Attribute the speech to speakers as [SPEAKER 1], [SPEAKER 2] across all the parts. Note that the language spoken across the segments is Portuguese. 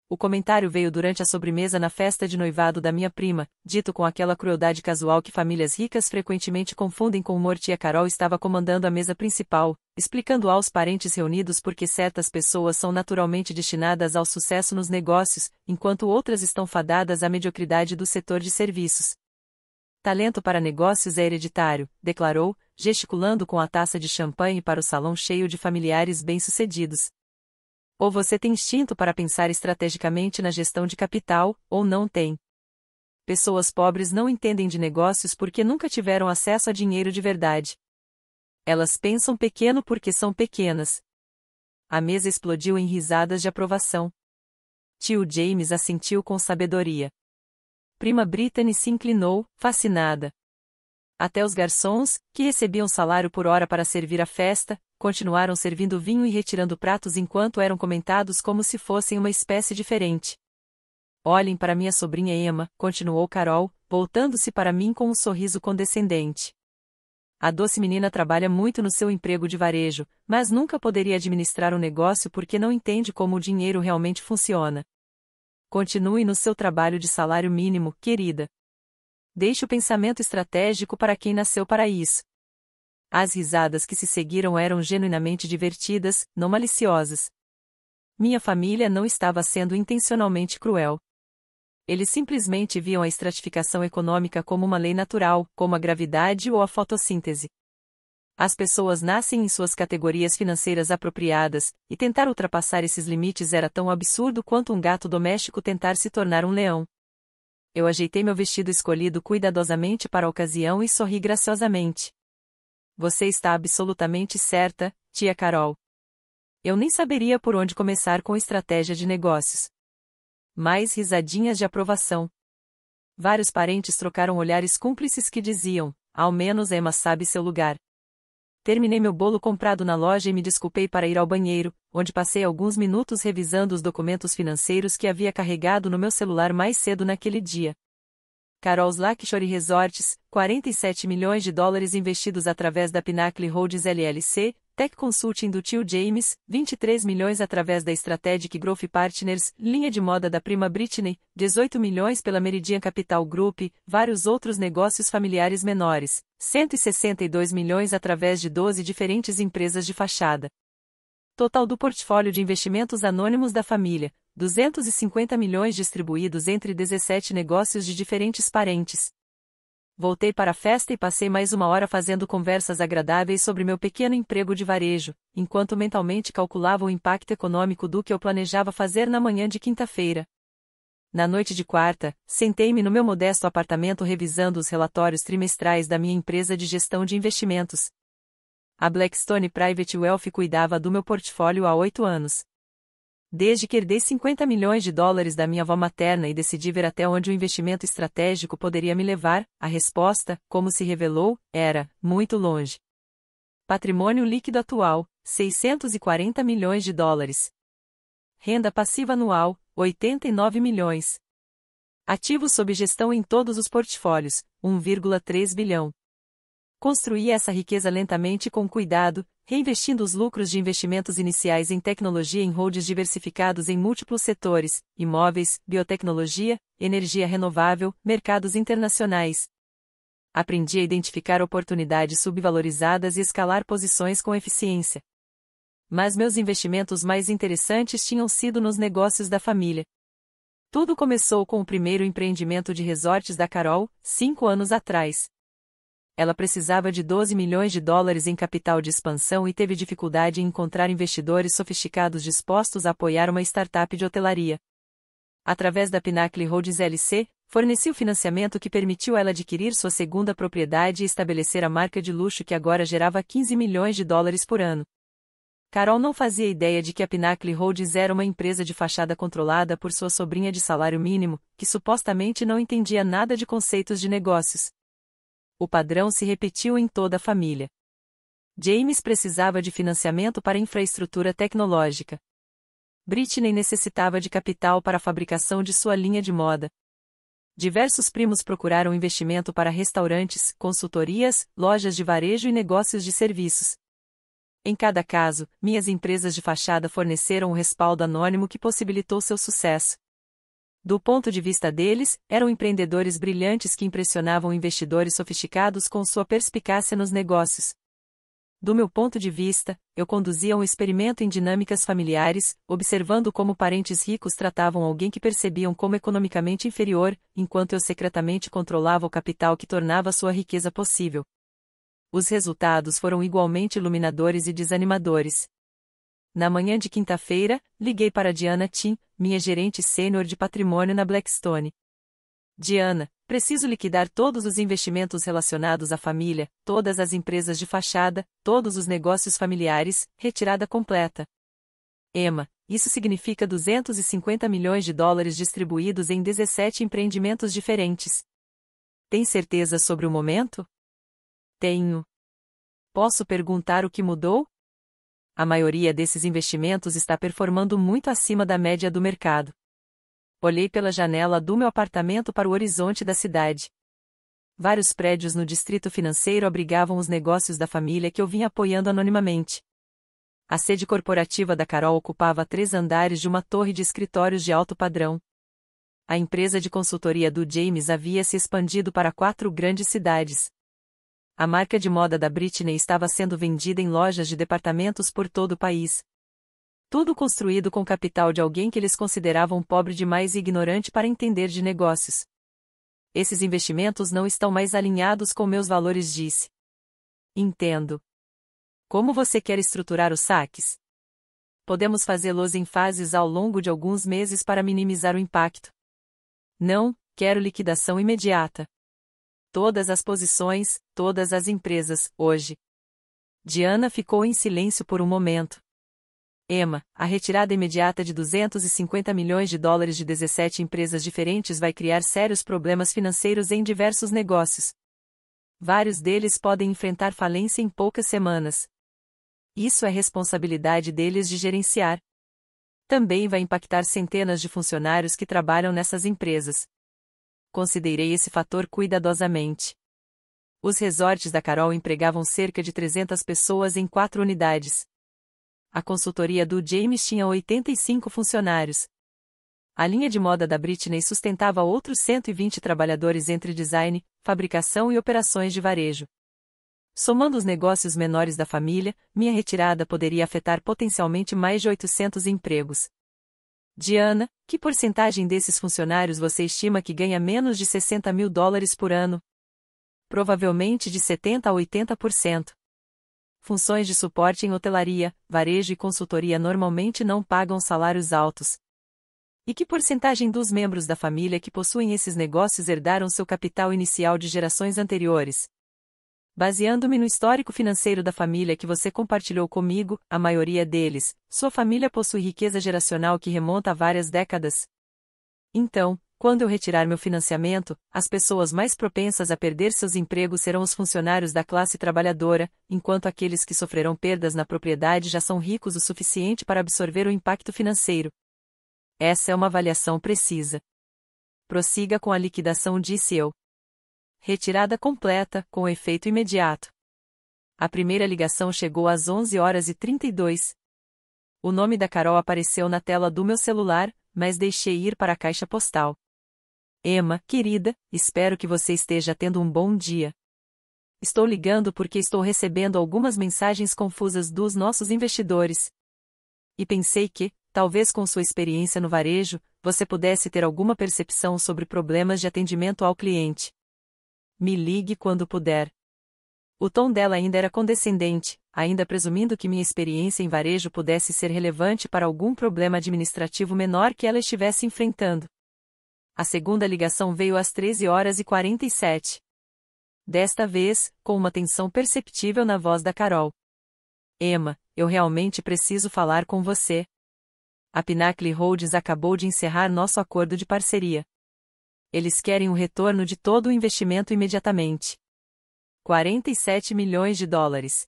[SPEAKER 1] O comentário veio durante a sobremesa na festa de noivado da minha prima, dito com aquela crueldade casual que famílias ricas frequentemente confundem com humor. Tia Carol estava comandando a mesa principal, explicando aos parentes reunidos por que certas pessoas são naturalmente destinadas ao sucesso nos negócios, enquanto outras estão fadadas à mediocridade do setor de serviços. Talento para negócios é hereditário, declarou, gesticulando com a taça de champanhe para o salão cheio de familiares bem-sucedidos. Ou você tem instinto para pensar estrategicamente na gestão de capital, ou não tem. Pessoas pobres não entendem de negócios porque nunca tiveram acesso a dinheiro de verdade. Elas pensam pequeno porque são pequenas. A mesa explodiu em risadas de aprovação. Tio James assentiu com sabedoria. Prima Brittany se inclinou, fascinada. Até os garçons, que recebiam salário por hora para servir a festa, continuaram servindo vinho e retirando pratos enquanto eram comentados como se fossem uma espécie diferente. Olhem para minha sobrinha Emma, continuou Carol, voltando-se para mim com um sorriso condescendente. A doce menina trabalha muito no seu emprego de varejo, mas nunca poderia administrar um negócio porque não entende como o dinheiro realmente funciona. Continue no seu trabalho de salário mínimo, querida. Deixe o pensamento estratégico para quem nasceu para isso. As risadas que se seguiram eram genuinamente divertidas, não maliciosas. Minha família não estava sendo intencionalmente cruel. Eles simplesmente viam a estratificação econômica como uma lei natural, como a gravidade ou a fotossíntese. As pessoas nascem em suas categorias financeiras apropriadas, e tentar ultrapassar esses limites era tão absurdo quanto um gato doméstico tentar se tornar um leão. Eu ajeitei meu vestido escolhido cuidadosamente para a ocasião e sorri graciosamente. Você está absolutamente certa, tia Carol. Eu nem saberia por onde começar com estratégia de negócios. Mais risadinhas de aprovação. Vários parentes trocaram olhares cúmplices que diziam, ao menos Emma sabe seu lugar. Terminei meu bolo comprado na loja e me desculpei para ir ao banheiro, onde passei alguns minutos revisando os documentos financeiros que havia carregado no meu celular mais cedo naquele dia. Carol's Lakeshore Resorts, 47 milhões de dólares investidos através da Pinnacle Holdings LLC, Tech Consulting do tio James, 23 milhões através da Strategic Growth Partners, linha de moda da prima Brittany, 18 milhões pela Meridian Capital Group, vários outros negócios familiares menores, 162 milhões através de 12 diferentes empresas de fachada. Total do portfólio de investimentos anônimos da família, 250 milhões distribuídos entre 17 negócios de diferentes parentes. Voltei para a festa e passei mais uma hora fazendo conversas agradáveis sobre meu pequeno emprego de varejo, enquanto mentalmente calculava o impacto econômico do que eu planejava fazer na manhã de quinta-feira. Na noite de quarta, sentei-me no meu modesto apartamento revisando os relatórios trimestrais da minha empresa de gestão de investimentos. A Blackstone Private Wealth cuidava do meu portfólio há 8 anos. Desde que herdei 50 milhões de dólares da minha avó materna e decidi ver até onde o investimento estratégico poderia me levar, a resposta, como se revelou, era, muito longe. Patrimônio líquido atual, 640 milhões de dólares. Renda passiva anual, 89 milhões. Ativos sob gestão em todos os portfólios, 1,3 bilhão. Construí essa riqueza lentamente e com cuidado, reinvestindo os lucros de investimentos iniciais em tecnologia em holdings diversificados em múltiplos setores, imóveis, biotecnologia, energia renovável, mercados internacionais. Aprendi a identificar oportunidades subvalorizadas e escalar posições com eficiência. Mas meus investimentos mais interessantes tinham sido nos negócios da família. Tudo começou com o primeiro empreendimento de resorts da Carol, 5 anos atrás. Ela precisava de 12 milhões de dólares em capital de expansão e teve dificuldade em encontrar investidores sofisticados dispostos a apoiar uma startup de hotelaria. Através da Pinnacle Holdings LC, forneci o financiamento que permitiu ela adquirir sua segunda propriedade e estabelecer a marca de luxo que agora gerava 15 milhões de dólares por ano. Carol não fazia ideia de que a Pinnacle Holdings era uma empresa de fachada controlada por sua sobrinha de salário mínimo, que supostamente não entendia nada de conceitos de negócios. O padrão se repetiu em toda a família. James precisava de financiamento para infraestrutura tecnológica. Brittany necessitava de capital para a fabricação de sua linha de moda. Diversos primos procuraram investimento para restaurantes, consultorias, lojas de varejo e negócios de serviços. Em cada caso, minhas empresas de fachada forneceram um respaldo anônimo que possibilitou seu sucesso. Do ponto de vista deles, eram empreendedores brilhantes que impressionavam investidores sofisticados com sua perspicácia nos negócios. Do meu ponto de vista, eu conduzia um experimento em dinâmicas familiares, observando como parentes ricos tratavam alguém que percebiam como economicamente inferior, enquanto eu secretamente controlava o capital que tornava sua riqueza possível. Os resultados foram igualmente iluminadores e desanimadores. Na manhã de quinta-feira, liguei para Diana Tim, minha gerente sênior de patrimônio na Blackstone. Diana, preciso liquidar todos os investimentos relacionados à família, todas as empresas de fachada, todos os negócios familiares, retirada completa. Emma, isso significa 250 milhões de dólares distribuídos em 17 empreendimentos diferentes. Tem certeza sobre o momento? Tenho. Posso perguntar o que mudou? A maioria desses investimentos está performando muito acima da média do mercado. Olhei pela janela do meu apartamento para o horizonte da cidade. Vários prédios no distrito financeiro abrigavam os negócios da família que eu vinha apoiando anonimamente. A sede corporativa da Carol ocupava 3 andares de uma torre de escritórios de alto padrão. A empresa de consultoria do James havia se expandido para 4 grandes cidades. A marca de moda da Britney estava sendo vendida em lojas de departamentos por todo o país. Tudo construído com capital de alguém que eles consideravam pobre demais e ignorante para entender de negócios. Esses investimentos não estão mais alinhados com meus valores, disse. Entendo. Como você quer estruturar os saques? Podemos fazê-los em fases ao longo de alguns meses para minimizar o impacto. Não, quero liquidação imediata. Todas as posições, todas as empresas, hoje. Diana ficou em silêncio por um momento. Emma, a retirada imediata de 250 milhões de dólares de 17 empresas diferentes vai criar sérios problemas financeiros em diversos negócios. Vários deles podem enfrentar falência em poucas semanas. Isso é responsabilidade deles de gerenciar. Também vai impactar centenas de funcionários que trabalham nessas empresas. Considerei esse fator cuidadosamente. Os resorts da Carol empregavam cerca de 300 pessoas em 4 unidades. A consultoria do James tinha 85 funcionários. A linha de moda da Britney sustentava outros 120 trabalhadores entre design, fabricação e operações de varejo. Somando os negócios menores da família, minha retirada poderia afetar potencialmente mais de 800 empregos. Diana, que porcentagem desses funcionários você estima que ganha menos de 60 mil dólares por ano? Provavelmente de 70% a 80%. Funções de suporte em hotelaria, varejo e consultoria normalmente não pagam salários altos. E que porcentagem dos membros da família que possuem esses negócios herdaram seu capital inicial de gerações anteriores? Baseando-me no histórico financeiro da família que você compartilhou comigo, a maioria deles, sua família possui riqueza geracional que remonta a várias décadas. Então, quando eu retirar meu financiamento, as pessoas mais propensas a perder seus empregos serão os funcionários da classe trabalhadora, enquanto aqueles que sofrerão perdas na propriedade já são ricos o suficiente para absorver o impacto financeiro. Essa é uma avaliação precisa. Prossiga com a liquidação, disse eu. Retirada completa, com efeito imediato. A primeira ligação chegou às 11h32. O nome da Carol apareceu na tela do meu celular, mas deixei ir para a caixa postal. Emma, querida, espero que você esteja tendo um bom dia. Estou ligando porque estou recebendo algumas mensagens confusas dos nossos investidores. E pensei que, talvez com sua experiência no varejo, você pudesse ter alguma percepção sobre problemas de atendimento ao cliente. Me ligue quando puder. O tom dela ainda era condescendente, ainda presumindo que minha experiência em varejo pudesse ser relevante para algum problema administrativo menor que ela estivesse enfrentando. A segunda ligação veio às 13h47. Desta vez, com uma tensão perceptível na voz da Carol. Emma, eu realmente preciso falar com você. A Pinnacle Holdings acabou de encerrar nosso acordo de parceria. Eles querem o retorno de todo o investimento imediatamente. 47 milhões de dólares.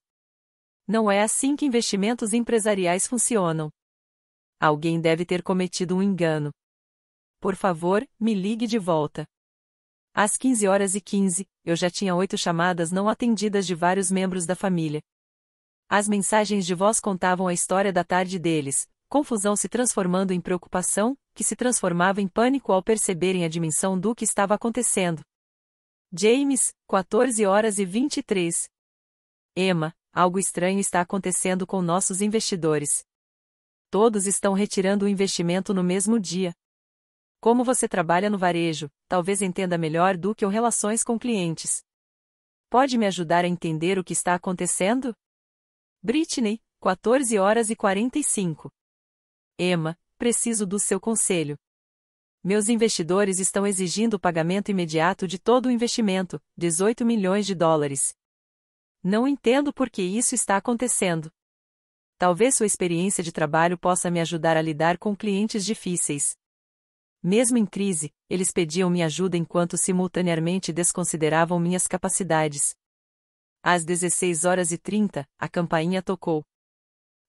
[SPEAKER 1] Não é assim que investimentos empresariais funcionam. Alguém deve ter cometido um engano. Por favor, me ligue de volta. Às 15h15, eu já tinha 8 chamadas não atendidas de vários membros da família. As mensagens de voz contavam a história da tarde deles, confusão se transformando em preocupação, que se transformava em pânico ao perceberem a dimensão do que estava acontecendo. James, 14h23. Emma, algo estranho está acontecendo com nossos investidores. Todos estão retirando o investimento no mesmo dia. Como você trabalha no varejo, talvez entenda melhor do que eu relações com clientes. Pode me ajudar a entender o que está acontecendo? Britney, 14h45. Emma, preciso do seu conselho. Meus investidores estão exigindo o pagamento imediato de todo o investimento, 18 milhões de dólares. Não entendo por que isso está acontecendo. Talvez sua experiência de trabalho possa me ajudar a lidar com clientes difíceis. Mesmo em crise, eles pediam minha ajuda enquanto simultaneamente desconsideravam minhas capacidades. Às 16h30, a campainha tocou.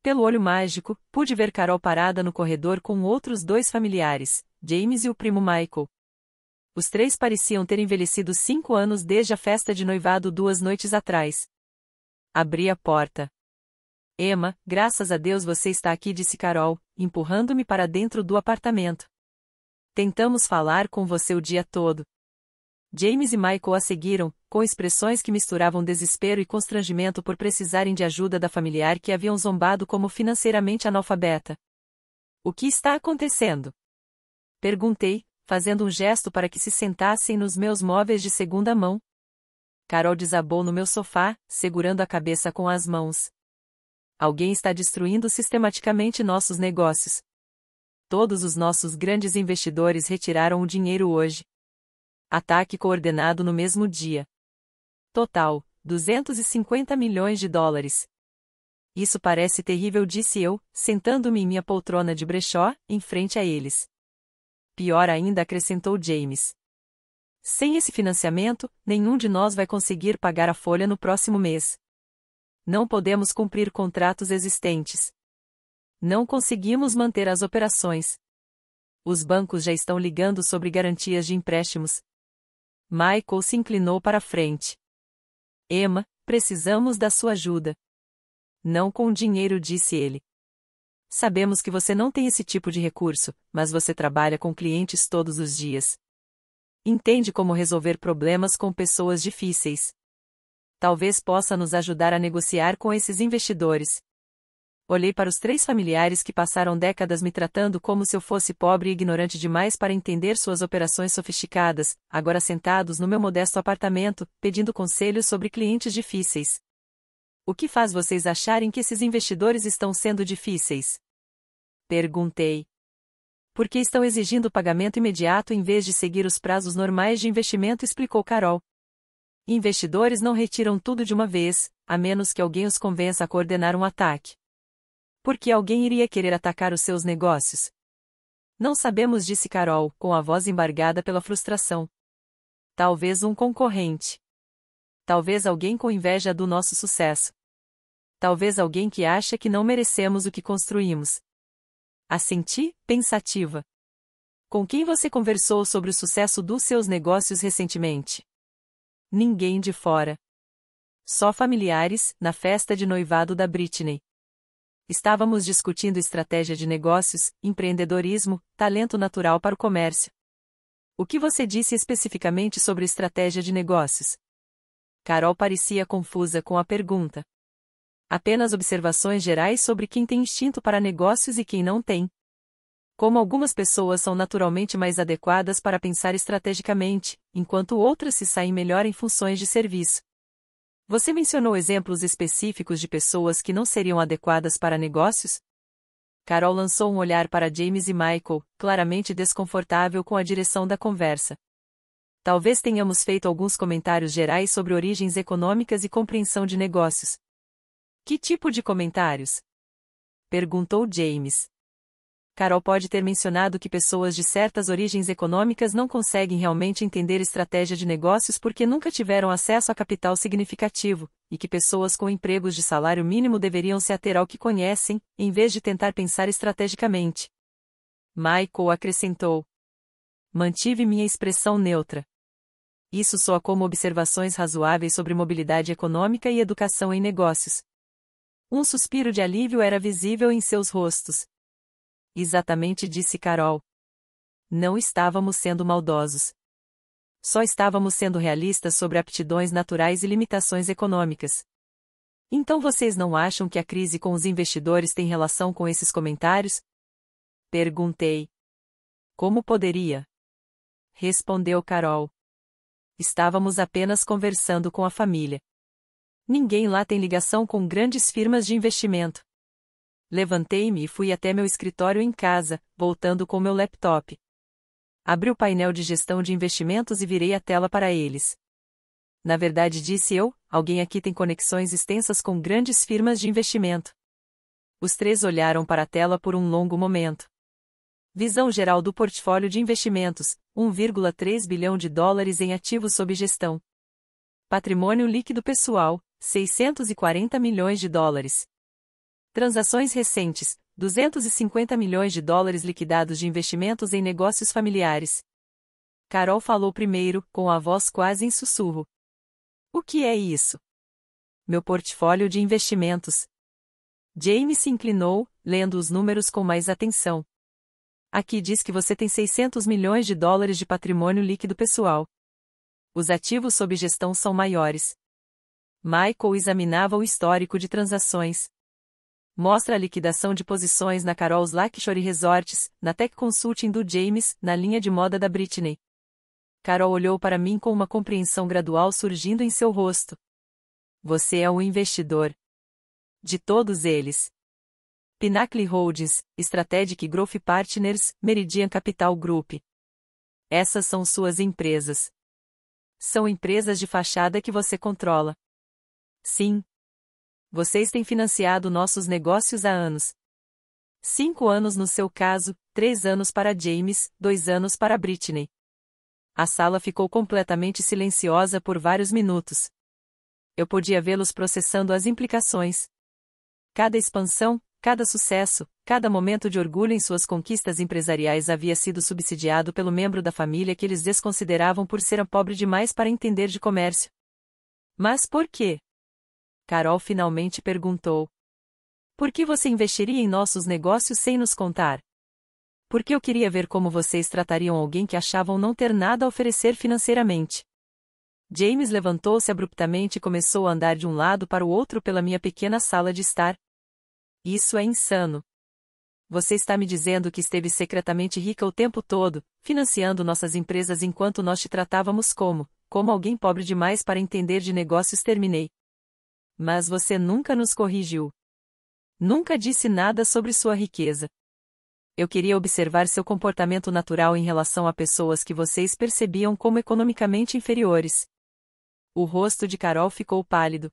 [SPEAKER 1] Pelo olho mágico, pude ver Carol parada no corredor com outros 2 familiares, James e o primo Michael. Os 3 pareciam ter envelhecido 5 anos desde a festa de noivado 2 noites atrás. Abri a porta. Emma, graças a Deus você está aqui, disse Carol, empurrando-me para dentro do apartamento. Tentamos falar com você o dia todo. James e Michael a seguiram, com expressões que misturavam desespero e constrangimento por precisarem de ajuda da familiar que haviam zombado como financeiramente analfabeta. O que está acontecendo? Perguntei, fazendo um gesto para que se sentassem nos meus móveis de segunda mão. Carol desabou no meu sofá, segurando a cabeça com as mãos. Alguém está destruindo sistematicamente nossos negócios. Todos os nossos grandes investidores retiraram o dinheiro hoje. Ataque coordenado no mesmo dia. Total, 250 milhões de dólares. Isso parece terrível, disse eu, sentando-me em minha poltrona de brechó, em frente a eles. Pior ainda, acrescentou James. Sem esse financiamento, nenhum de nós vai conseguir pagar a folha no próximo mês. Não podemos cumprir contratos existentes. Não conseguimos manter as operações. Os bancos já estão ligando sobre garantias de empréstimos. Michael se inclinou para a frente. Emma, precisamos da sua ajuda. Não com dinheiro, disse ele. Sabemos que você não tem esse tipo de recurso, mas você trabalha com clientes todos os dias. Entende como resolver problemas com pessoas difíceis. Talvez possa nos ajudar a negociar com esses investidores. Olhei para os 3 familiares que passaram décadas me tratando como se eu fosse pobre e ignorante demais para entender suas operações sofisticadas, agora sentados no meu modesto apartamento, pedindo conselhos sobre clientes difíceis. O que faz vocês acharem que esses investidores estão sendo difíceis? Perguntei. Porque estão exigindo pagamento imediato em vez de seguir os prazos normais de investimento, explicou Carol. Investidores não retiram tudo de uma vez, a menos que alguém os convença a coordenar um ataque. Por que alguém iria querer atacar os seus negócios? Não sabemos, disse Carol, com a voz embargada pela frustração. Talvez um concorrente. Talvez alguém com inveja do nosso sucesso. Talvez alguém que acha que não merecemos o que construímos. Assenti, pensativa. Com quem você conversou sobre o sucesso dos seus negócios recentemente? Ninguém de fora. Só familiares, na festa de noivado da Britney. Estávamos discutindo estratégia de negócios, empreendedorismo, talento natural para o comércio. O que você disse especificamente sobre estratégia de negócios? Carol parecia confusa com a pergunta. Apenas observações gerais sobre quem tem instinto para negócios e quem não tem. Como algumas pessoas são naturalmente mais adequadas para pensar estrategicamente, enquanto outras se saem melhor em funções de serviço. Você mencionou exemplos específicos de pessoas que não seriam adequadas para negócios? Carol lançou um olhar para James e Michael, claramente desconfortável com a direção da conversa. Talvez tenhamos feito alguns comentários gerais sobre origens econômicas e compreensão de negócios. Que tipo de comentários? Perguntou James. Carol pode ter mencionado que pessoas de certas origens econômicas não conseguem realmente entender estratégia de negócios porque nunca tiveram acesso a capital significativo, e que pessoas com empregos de salário mínimo deveriam se ater ao que conhecem, em vez de tentar pensar estrategicamente. Michael acrescentou. Mantive minha expressão neutra. Isso soa como observações razoáveis sobre mobilidade econômica e educação em negócios. Um suspiro de alívio era visível em seus rostos. Exatamente, disse Carol. Não estávamos sendo maldosos. Só estávamos sendo realistas sobre aptidões naturais e limitações econômicas. Então vocês não acham que a crise com os investidores tem relação com esses comentários? Perguntei. Como poderia? Respondeu Carol. Estávamos apenas conversando com a família. Ninguém lá tem ligação com grandes firmas de investimento. Levantei-me e fui até meu escritório em casa, voltando com meu laptop. Abri o painel de gestão de investimentos e virei a tela para eles. Na verdade, disse eu, alguém aqui tem conexões extensas com grandes firmas de investimento. Os três olharam para a tela por um longo momento. Visão geral do portfólio de investimentos, 1,3 bilhão de dólares em ativos sob gestão. Patrimônio líquido pessoal, 640 milhões de dólares. Transações recentes, 250 milhões de dólares liquidados de investimentos em negócios familiares. Carol falou primeiro, com a voz quase em sussurro. O que é isso? Meu portfólio de investimentos. James se inclinou, lendo os números com mais atenção. Aqui diz que você tem 600 milhões de dólares de patrimônio líquido pessoal. Os ativos sob gestão são maiores. Michael examinava o histórico de transações. Mostra a liquidação de posições na Carol's Luxury Resorts, na Tech Consulting do James, na linha de moda da Britney. Carol olhou para mim com uma compreensão gradual surgindo em seu rosto. Você é um investidor. De todos eles. Pinnacle Holdings, Strategic Growth Partners, Meridian Capital Group. Essas são suas empresas. São empresas de fachada que você controla. Sim. Vocês têm financiado nossos negócios há anos. 5 anos no seu caso, 3 anos para James, 2 anos para Britney. A sala ficou completamente silenciosa por vários minutos. Eu podia vê-los processando as implicações. Cada expansão, cada sucesso, cada momento de orgulho em suas conquistas empresariais havia sido subsidiado pelo membro da família que eles desconsideravam por ser pobre demais para entender de comércio. Mas por quê? Carol finalmente perguntou. Por que você investiria em nossos negócios sem nos contar? Porque eu queria ver como vocês tratariam alguém que achavam não ter nada a oferecer financeiramente. James levantou-se abruptamente e começou a andar de um lado para o outro pela minha pequena sala de estar. Isso é insano. Você está me dizendo que esteve secretamente rica o tempo todo, financiando nossas empresas enquanto nós te tratávamos como alguém pobre demais para entender de negócios, terminei. Mas você nunca nos corrigiu. Nunca disse nada sobre sua riqueza. Eu queria observar seu comportamento natural em relação a pessoas que vocês percebiam como economicamente inferiores. O rosto de Carol ficou pálido.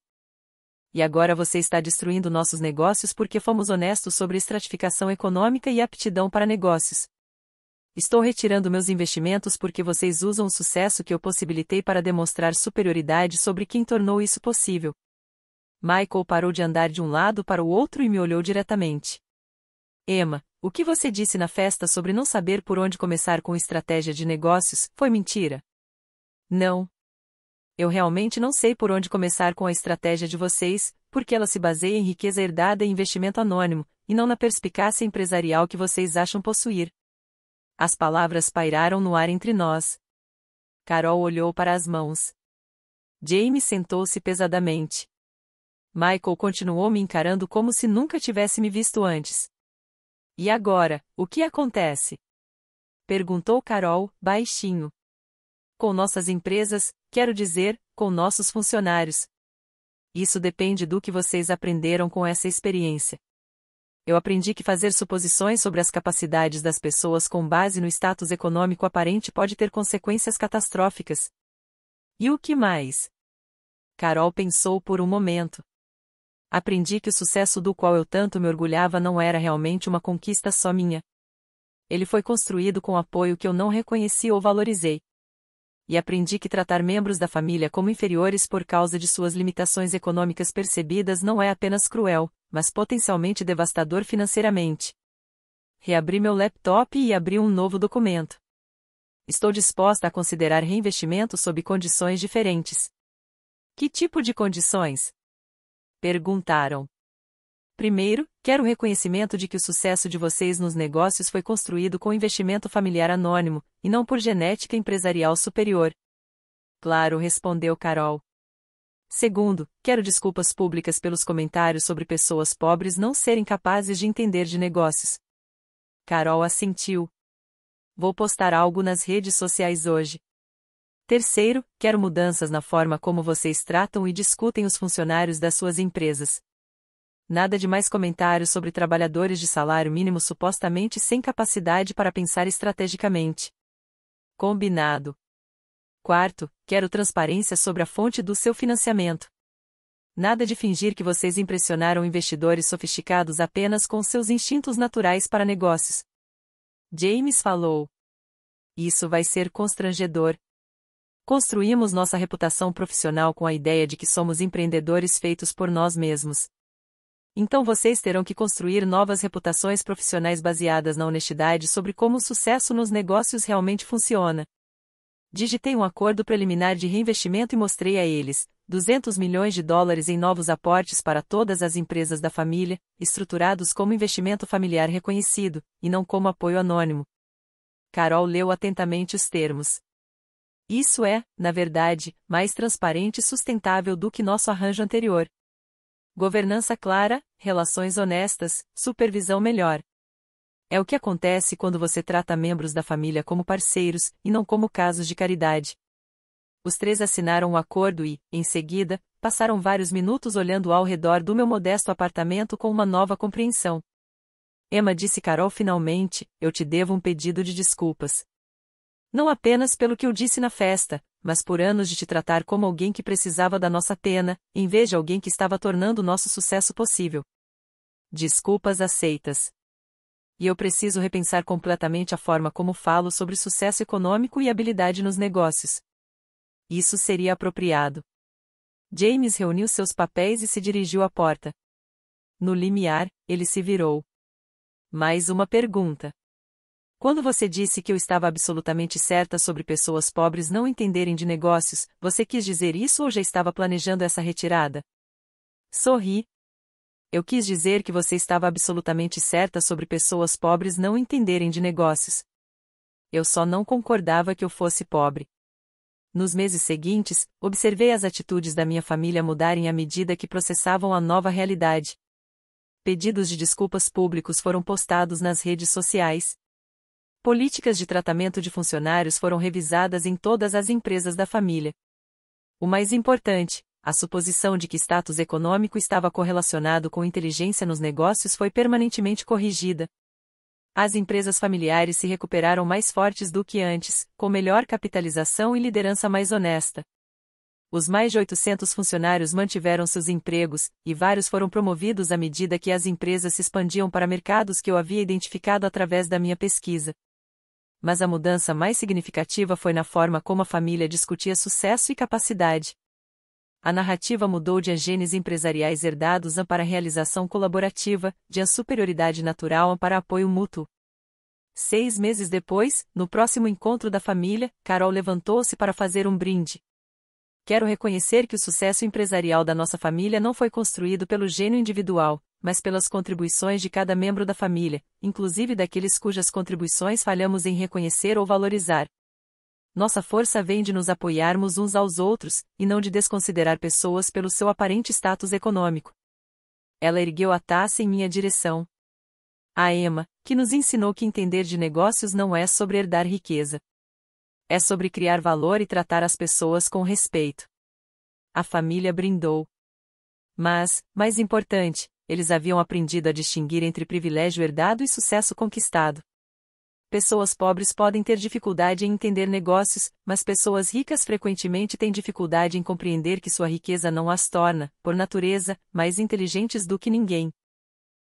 [SPEAKER 1] E agora você está destruindo nossos negócios porque fomos honestos sobre estratificação econômica e aptidão para negócios. Estou retirando meus investimentos porque vocês usam o sucesso que eu possibilitei para demonstrar superioridade sobre quem tornou isso possível. Michael parou de andar de um lado para o outro e me olhou diretamente. Emma, o que você disse na festa sobre não saber por onde começar com estratégia de negócios, foi mentira? Não. Eu realmente não sei por onde começar com a estratégia de vocês, porque ela se baseia em riqueza herdada e investimento anônimo, e não na perspicácia empresarial que vocês acham possuir. As palavras pairaram no ar entre nós. Carol olhou para as mãos. James sentou-se pesadamente. Michael continuou me encarando como se nunca tivesse me visto antes. E agora, o que acontece? Perguntou Carol, baixinho. Com nossas empresas, quero dizer, com nossos funcionários. Isso depende do que vocês aprenderam com essa experiência. Eu aprendi que fazer suposições sobre as capacidades das pessoas com base no status econômico aparente pode ter consequências catastróficas. E o que mais? Carol pensou por um momento. Aprendi que o sucesso do qual eu tanto me orgulhava não era realmente uma conquista só minha. Ele foi construído com apoio que eu não reconheci ou valorizei. E aprendi que tratar membros da família como inferiores por causa de suas limitações econômicas percebidas não é apenas cruel, mas potencialmente devastador financeiramente. Reabri meu laptop e abri um novo documento. Estou disposta a considerar reinvestimento sob condições diferentes. Que tipo de condições? Perguntaram. Primeiro, quero o reconhecimento de que o sucesso de vocês nos negócios foi construído com investimento familiar anônimo, e não por genética empresarial superior. Claro, respondeu Carol. Segundo, quero desculpas públicas pelos comentários sobre pessoas pobres não serem capazes de entender de negócios. Carol assentiu. Vou postar algo nas redes sociais hoje. Terceiro, quero mudanças na forma como vocês tratam e discutem os funcionários das suas empresas. Nada de mais comentários sobre trabalhadores de salário mínimo supostamente sem capacidade para pensar estrategicamente. Combinado. Quarto, quero transparência sobre a fonte do seu financiamento. Nada de fingir que vocês impressionaram investidores sofisticados apenas com seus instintos naturais para negócios. James falou. Isso vai ser constrangedor. Construímos nossa reputação profissional com a ideia de que somos empreendedores feitos por nós mesmos. Então vocês terão que construir novas reputações profissionais baseadas na honestidade sobre como o sucesso nos negócios realmente funciona. Digitei um acordo preliminar de reinvestimento e mostrei a eles $200 milhões em novos aportes para todas as empresas da família, estruturados como investimento familiar reconhecido, e não como apoio anônimo. Carol leu atentamente os termos. Isso é, na verdade, mais transparente e sustentável do que nosso arranjo anterior. Governança clara, relações honestas, supervisão melhor. É o que acontece quando você trata membros da família como parceiros, e não como casos de caridade. Os três assinaram o acordo e, em seguida, passaram vários minutos olhando ao redor do meu modesto apartamento com uma nova compreensão. Emma, disse Carol finalmente, eu te devo um pedido de desculpas. Não apenas pelo que eu disse na festa, mas por anos de te tratar como alguém que precisava da nossa pena, em vez de alguém que estava tornando nosso sucesso possível. Desculpas aceitas. E eu preciso repensar completamente a forma como falo sobre sucesso econômico e habilidade nos negócios. Isso seria apropriado. James reuniu seus papéis e se dirigiu à porta. No limiar, ele se virou. Mais uma pergunta. Quando você disse que eu estava absolutamente certa sobre pessoas pobres não entenderem de negócios, você quis dizer isso ou já estava planejando essa retirada? Sorri. Eu quis dizer que você estava absolutamente certa sobre pessoas pobres não entenderem de negócios. Eu só não concordava que eu fosse pobre. Nos meses seguintes, observei as atitudes da minha família mudarem à medida que processavam a nova realidade. Pedidos de desculpas públicos foram postados nas redes sociais. Políticas de tratamento de funcionários foram revisadas em todas as empresas da família. O mais importante, a suposição de que status econômico estava correlacionado com inteligência nos negócios foi permanentemente corrigida. As empresas familiares se recuperaram mais fortes do que antes, com melhor capitalização e liderança mais honesta. Os mais de 800 funcionários mantiveram seus empregos, e vários foram promovidos à medida que as empresas se expandiam para mercados que eu havia identificado através da minha pesquisa. Mas a mudança mais significativa foi na forma como a família discutia sucesso e capacidade. A narrativa mudou de genes empresariais herdados para a realização colaborativa, de a superioridade natural para apoio mútuo. 6 meses depois, no próximo encontro da família, Carol levantou-se para fazer um brinde. Quero reconhecer que o sucesso empresarial da nossa família não foi construído pelo gênio individual, mas pelas contribuições de cada membro da família, inclusive daqueles cujas contribuições falhamos em reconhecer ou valorizar. Nossa força vem de nos apoiarmos uns aos outros, e não de desconsiderar pessoas pelo seu aparente status econômico. Ela ergueu a taça em minha direção. A Emma, que nos ensinou que entender de negócios não é sobre herdar riqueza. É sobre criar valor e tratar as pessoas com respeito. A família brindou. Mas, mais importante, eles haviam aprendido a distinguir entre privilégio herdado e sucesso conquistado. Pessoas pobres podem ter dificuldade em entender negócios, mas pessoas ricas frequentemente têm dificuldade em compreender que sua riqueza não as torna, por natureza, mais inteligentes do que ninguém.